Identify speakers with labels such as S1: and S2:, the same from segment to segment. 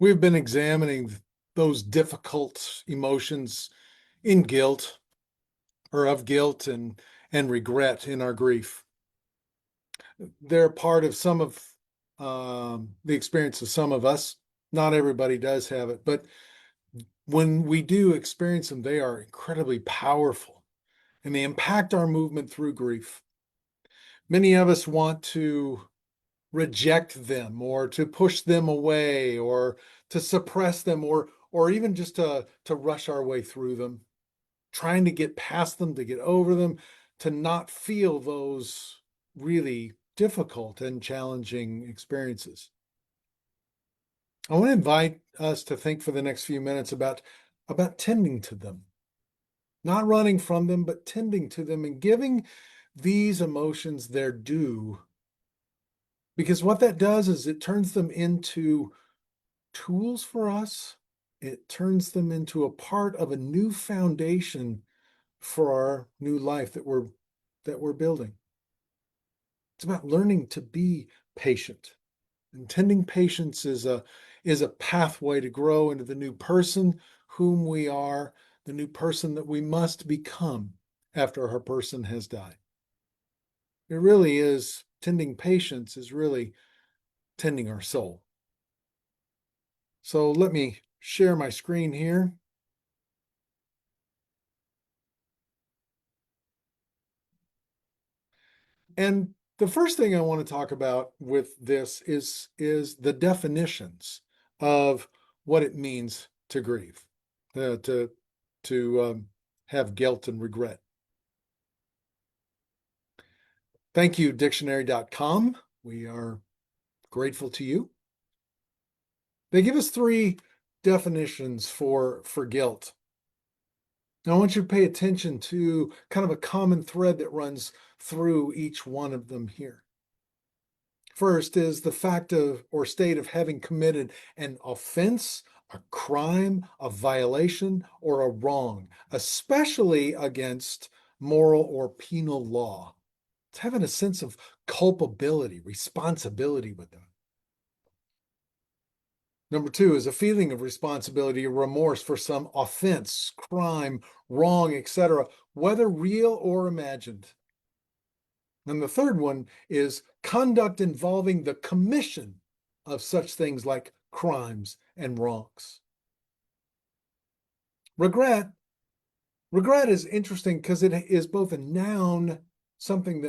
S1: We've been examining those difficult emotions in guilt or of guilt and regret in our grief. They're part of some of the experience of some of us. Not everybody does have it, but when we do experience them, they are incredibly powerful and they impact our movement through grief. Many of us want to reject them or to push them away or to suppress them or even just to rush our way through them, trying to get past them, to get over them, to not feel those really difficult and challenging experiences. I want to invite us to think for the next few minutes about tending to them, not running from them, but tending to them and giving these emotions their due. Because what that does is it turns them into tools for us. It turns them into a part of a new foundation for our new life that we're building. It's about learning to be patient. And tending patience is a pathway to grow into the new person whom we are, the new person that we must become after our person has died. It really is, tending patience is really tending our soul. So let me share my screen here. And the first thing I want to talk about with this is the definitions of what it means to grieve, to have guilt and regret. Thank you, dictionary.com. We are grateful to you. They give us three definitions for guilt. Now, I want you to pay attention to kind of a common thread that runs through each one of them here. First is the fact of or state of having committed an offense, a crime, a violation, or a wrong, especially against moral or penal law. It's having a sense of culpability, responsibility with them. Number two is a feeling of responsibility or remorse for some offense, crime, wrong, etc., whether real or imagined. And the third one is conduct involving the commission of such things like crimes and wrongs. Regret is interesting because it is both a noun, something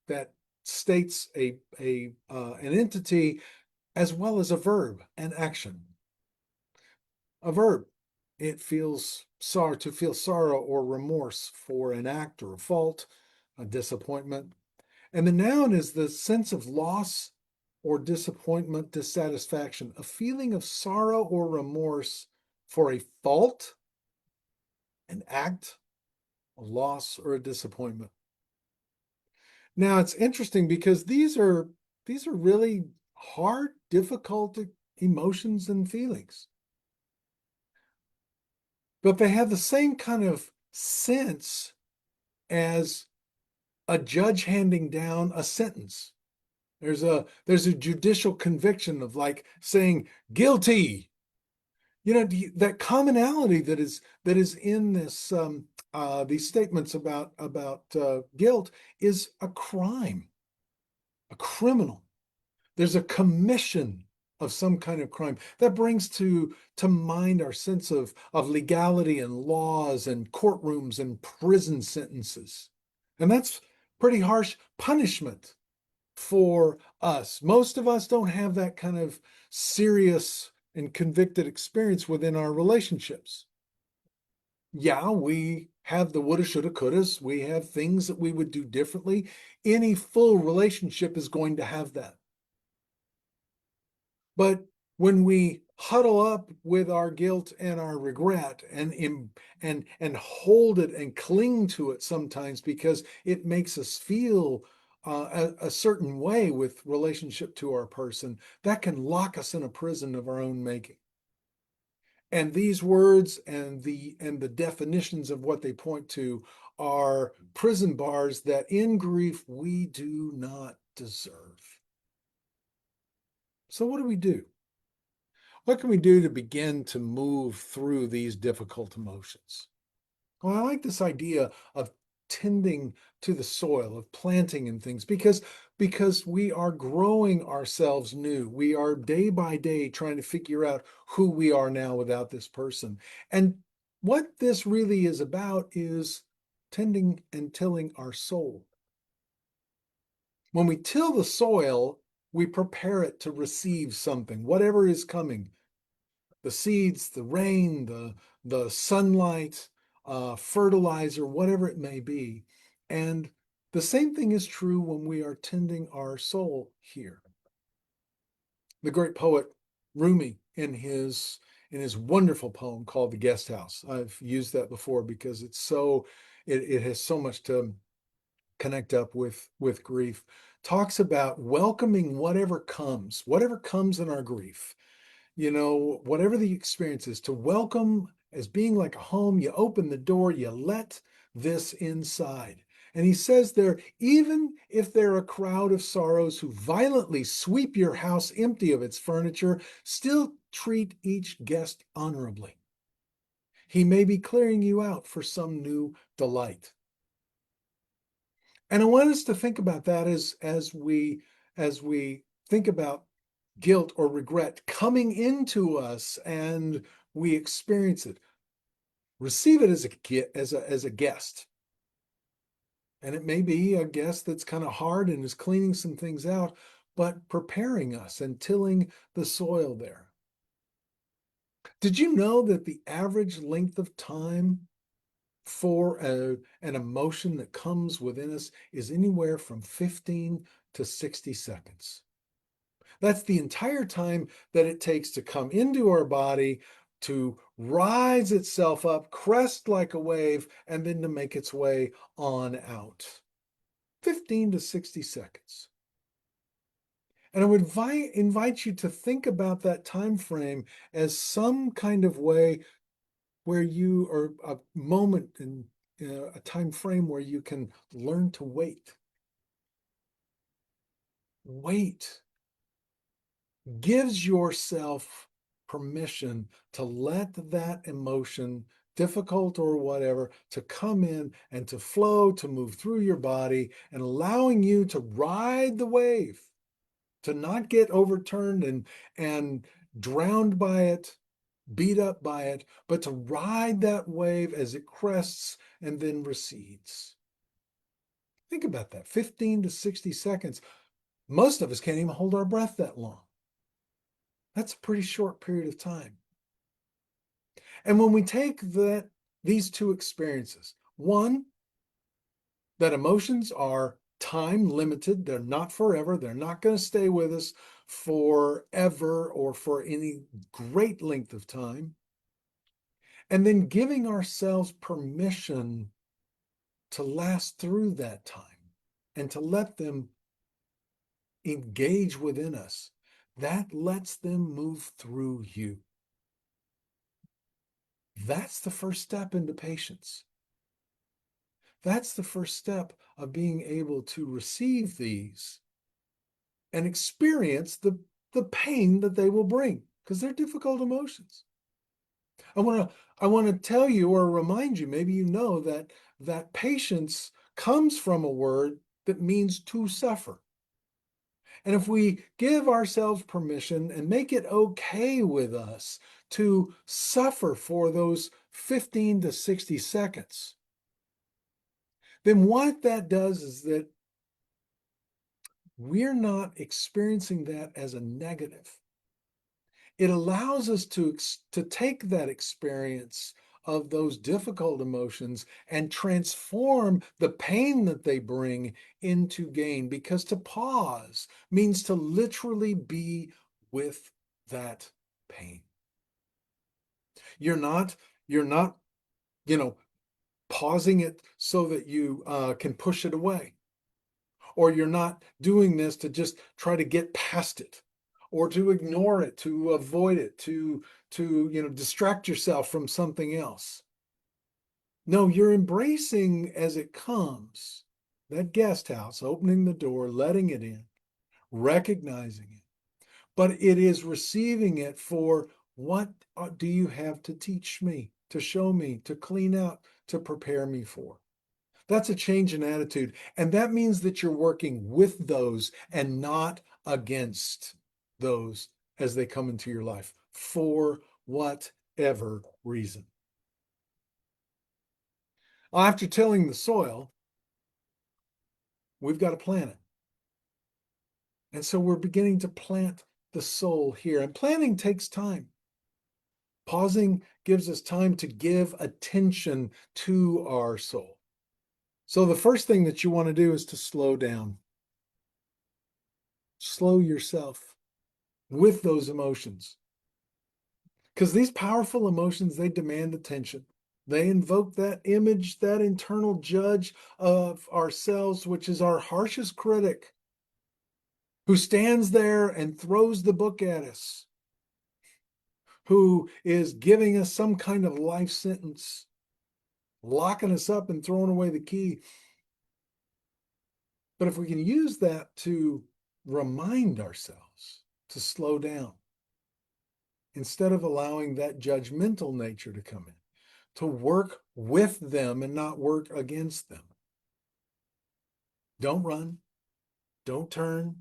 S1: that states an entity, as well as a verb, an action. A verb, it feels sorrow, to feel sorrow or remorse for an act or a fault, a disappointment. And the noun is the sense of loss or disappointment, dissatisfaction, a feeling of sorrow or remorse for a fault, an act, a loss, or a disappointment. Now, it's interesting because these are really hard, difficult emotions and feelings. But they have the same kind of sense as a judge handing down a sentence. There's a judicial conviction of like saying guilty. That commonality that is in this these statements about guilt is a crime, a criminal. There's a commission of some kind of crime that brings to mind our sense of legality and laws and courtrooms and prison sentences, and that's pretty harsh punishment for us. Most of us don't have that kind of serious and convicted experience within our relationships. Yeah, we have the woulda, shoulda, couldas. We have things that we would do differently. Any full relationship is going to have that. But when we huddle up with our guilt and our regret and hold it and cling to it sometimes because it makes us feel a certain way with relationship to our person, that can lock us in a prison of our own making. And these words and the definitions of what they point to are prison bars that in grief we do not deserve. So what do we do? What can we do to begin to move through these difficult emotions? Well, I like this idea of tending to the soil, of planting and things, because we are growing ourselves new. We are day by day trying to figure out who we are now without this person. And what this really is about is tending and tilling our soul. When we till the soil, we prepare it to receive something, whatever is coming, the seeds, the rain, the sunlight, fertilizer, whatever it may be. And the same thing is true when we are tending our soul here. The great poet Rumi, in his wonderful poem called "The Guest House," I've used that before because it has so much to connect up with grief. Talks about welcoming whatever comes in our grief, whatever the experience is, to welcome as being like a home. You open the door, you let this inside. And he says there, even if there are a crowd of sorrows who violently sweep your house empty of its furniture, still treat each guest honorably. He may be clearing you out for some new delight. And I want us to think about that as we think about guilt or regret coming into us and we experience it. Receive it as a guest. And it may be a guest that's kind of hard and is cleaning some things out, but preparing us and tilling the soil there. Did you know that the average length of time for an emotion that comes within us is anywhere from 15 to 60 seconds? That's the entire time that it takes to come into our body, to rise itself up, crest like a wave, and then to make its way on out. 15 to 60 seconds. And I would invite you to think about that time frame as some kind of way where you, or a moment in a time frame where you can learn to wait. Wait gives yourself permission to let that emotion, difficult or whatever, to come in and to flow, to move through your body, and allowing you to ride the wave, to not get overturned and drowned by it, beat up by it, but to ride that wave as it crests and then recedes. Think about that. 15 to 60 seconds. Most of us can't even hold our breath that long. That's a pretty short period of time. And when we take these two experiences, one, that emotions are time limited, they're not forever, they're not going to stay with us forever or for any great length of time. And then giving ourselves permission to last through that time and to let them engage within us. That lets them move through you. That's the first step into patience. That's the first step of being able to receive these and experience the pain that they will bring, because they're difficult emotions. I want to tell you or remind you, maybe you know that patience comes from a word that means to suffer. And if we give ourselves permission and make it okay with us to suffer for those 15 to 60 seconds, then what that does is that we're not experiencing that as a negative. It allows us to take that experience of those difficult emotions and transform the pain that they bring into gain, because to pause means to literally be with that pain. You're not, you know, pausing it so that you can push it away. Or you're not doing this to just try to get past it or to ignore it, to avoid it, to distract yourself from something else. No, you're embracing as it comes, that guest house, opening the door, letting it in, recognizing it, but it is receiving it for what do you have to teach me, to show me, to clean out, to prepare me for. That's a change in attitude. And that means that you're working with those and not against those as they come into your life for whatever reason. After tilling the soil, we've got to plant it. And so we're beginning to plant the soul here. And planting takes time. Pausing gives us time to give attention to our soul. So the first thing that you want to do is to slow down. Slow yourself with those emotions. Because these powerful emotions, they demand attention. They invoke that image, that internal judge of ourselves, which is our harshest critic, who stands there and throws the book at us, who is giving us some kind of life sentence, locking us up and throwing away the key. But if we can use that to remind ourselves to slow down, instead of allowing that judgmental nature to come in, to work with them and not work against them. Don't run, don't turn,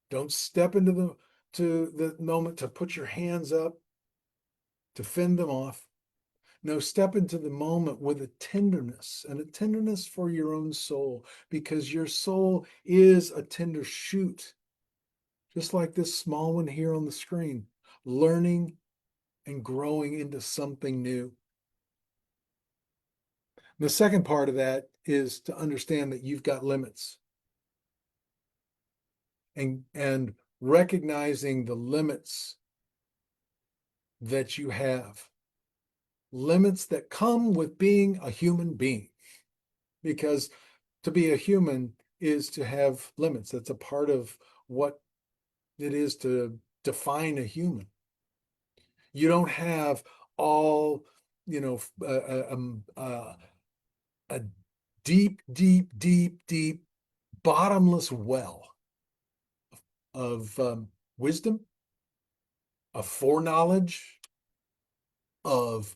S1: don't step into the moment to put your hands up, to fend them off. No, step into the moment with a tenderness, and a tenderness for your own soul, because your soul is a tender shoot, just like this small one here on the screen, learning and growing into something new. The second part of that is to understand that you've got limits, and recognizing the limits that you have, limits that come with being a human being, because to be a human is to have limits. That's a part of what it is to define a human. You don't have all, a deep, deep, deep, deep, bottomless well of wisdom, of foreknowledge, of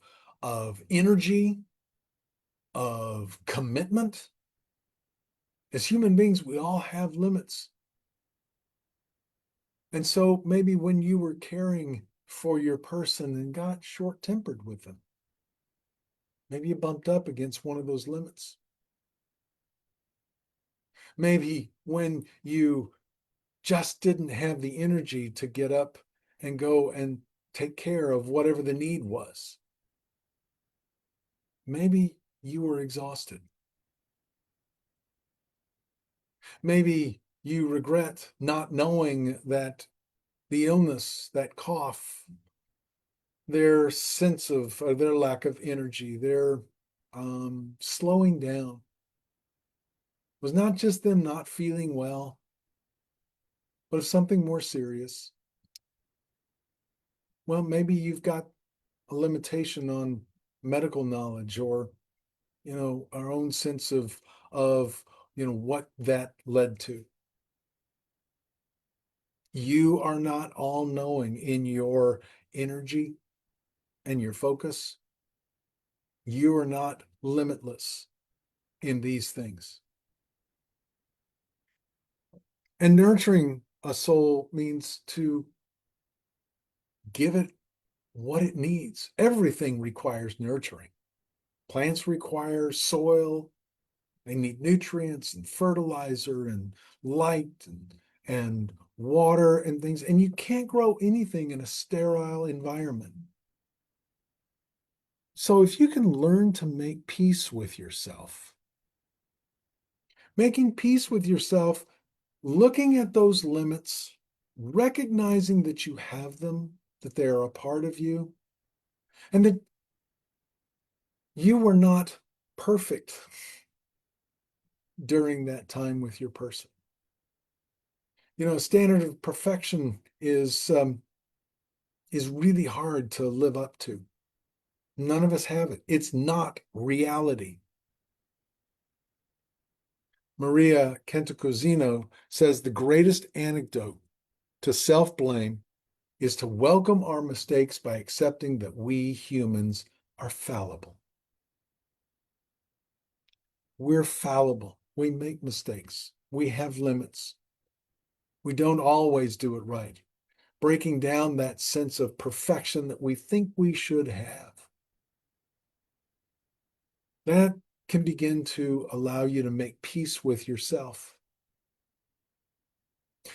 S1: energy, of commitment. As human beings, we all have limits. And so maybe when you were caring for your person and got short-tempered with them, maybe you bumped up against one of those limits. Maybe when you just didn't have the energy to get up and go and take care of whatever the need was. Maybe you were exhausted. Maybe you regret not knowing that the illness, that cough, their sense of their lack of energy, their slowing down was not just them not feeling well, but of something more serious. Well, maybe you've got a limitation on medical knowledge, or our own sense of what that led to. You are not all knowing in your energy and your focus. You are not limitless in these things. And nurturing a soul means to give it what it needs. Everything requires nurturing. Plants require soil. They need nutrients and fertilizer and light and water and things. And you can't grow anything in a sterile environment. So if you can learn to make peace with yourself, making peace with yourself, looking at those limits, recognizing that you have them, that they are a part of you, and that you were not perfect during that time with your person. A standard of perfection is really hard to live up to. None of us have it. It's not reality. Maria Cantacuzino says the greatest antidote to self-blame is to welcome our mistakes by accepting that we humans are fallible. We're fallible. We make mistakes. We have limits. We don't always do it right. Breaking down that sense of perfection that we think we should have. That can begin to allow you to make peace with yourself,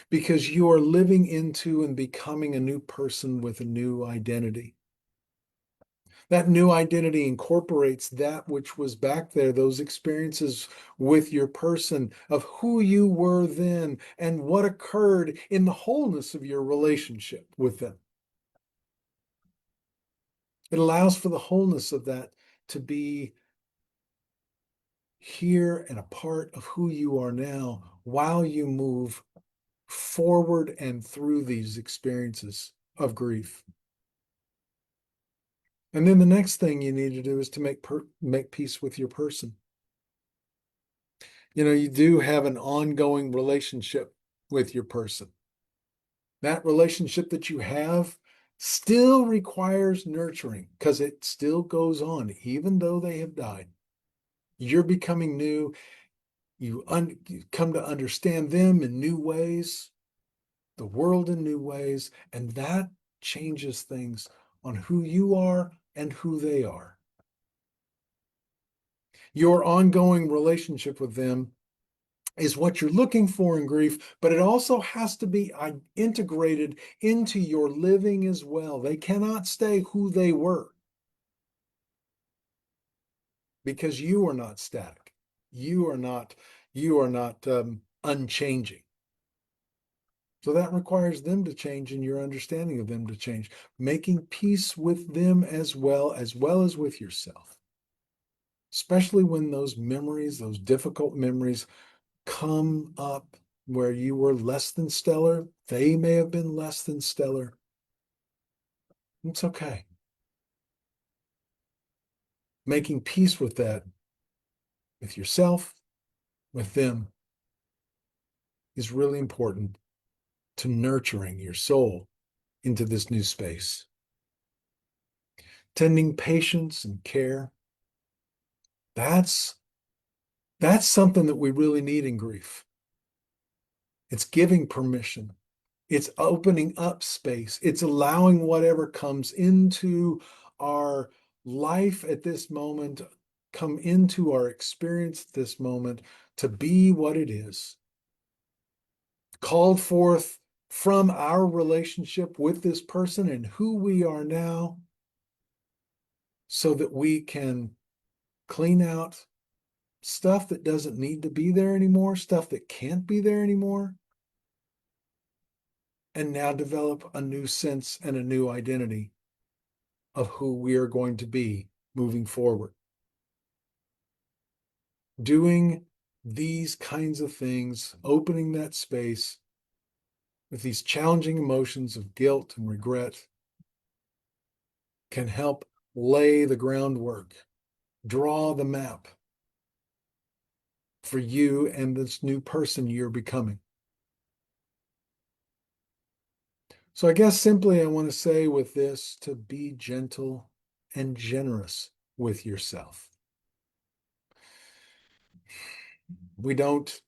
S1: because you are living into and becoming a new person with a new identity. That new identity incorporates that which was back there, those experiences with your person of who you were then and what occurred in the wholeness of your relationship with them. It allows for the wholeness of that to be here and a part of who you are now while you move forward and through these experiences of grief. And then the next thing you need to do is to make peace with your person. You do have an ongoing relationship with your person. That relationship that you have still requires nurturing because it still goes on, even though they have died. You're becoming new. You come to understand them in new ways, the world in new ways, and that changes things on who you are and who they are. Your ongoing relationship with them is what you're looking for in grief, but it also has to be integrated into your living as well. They cannot stay who they were because you are not static. You are not unchanging. So that requires them to change and your understanding of them to change, making peace with them as well as with yourself. Especially when those memories, those difficult memories, come up where you were less than stellar. They may have been less than stellar. It's okay. Making peace with that, with yourself, with them, is really important to nurturing your soul into this new space. Tending patience and care, that's something that we really need in grief. It's giving permission. It's opening up space. It's allowing whatever comes into our life at this moment, come into our experience at this moment to be what it is. Called forth from our relationship with this person and who we are now, so that we can clean out stuff that doesn't need to be there anymore, stuff that can't be there anymore, and now develop a new sense and a new identity of who we are going to be moving forward. Doing these kinds of things, opening that space with these challenging emotions of guilt and regret, can help lay the groundwork, draw the map for you and this new person you're becoming. So I guess simply I want to say with this, to be gentle and generous with yourself. We don't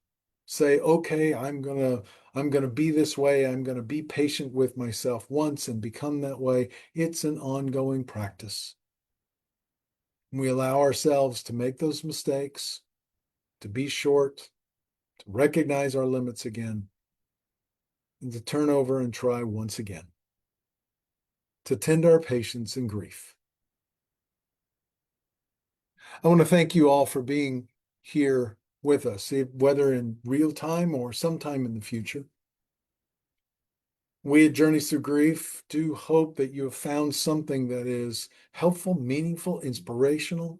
S1: say, okay, I'm gonna be this way. I'm gonna be patient with myself once and become that way. It's an ongoing practice. We allow ourselves to make those mistakes, to be short, to recognize our limits again, and to turn over and try once again, to tend our patience in grief. I want to thank you all for being here with us, whether in real time or sometime in the future. We at Journeys Through Grief do hope that you have found something that is helpful, meaningful, inspirational,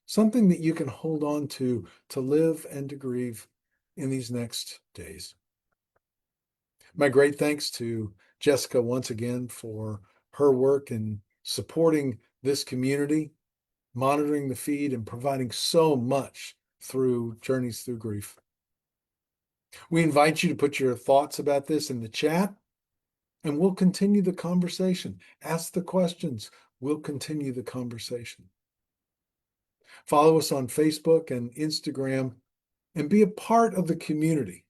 S1: something that you can hold on to live and to grieve in these next days. My great thanks to Jessica once again for her work in supporting this community, monitoring the feed, and providing so much through Journeys Through Grief. We invite you to put your thoughts about this in the chat. And we'll continue the conversation. Ask the questions. We'll continue the conversation. Follow us on Facebook and Instagram and be a part of the community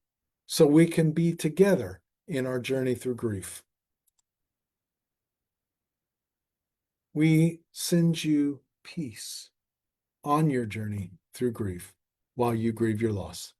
S1: so we can be together in our journey through grief. We send you peace on your journey through grief while you grieve your loss.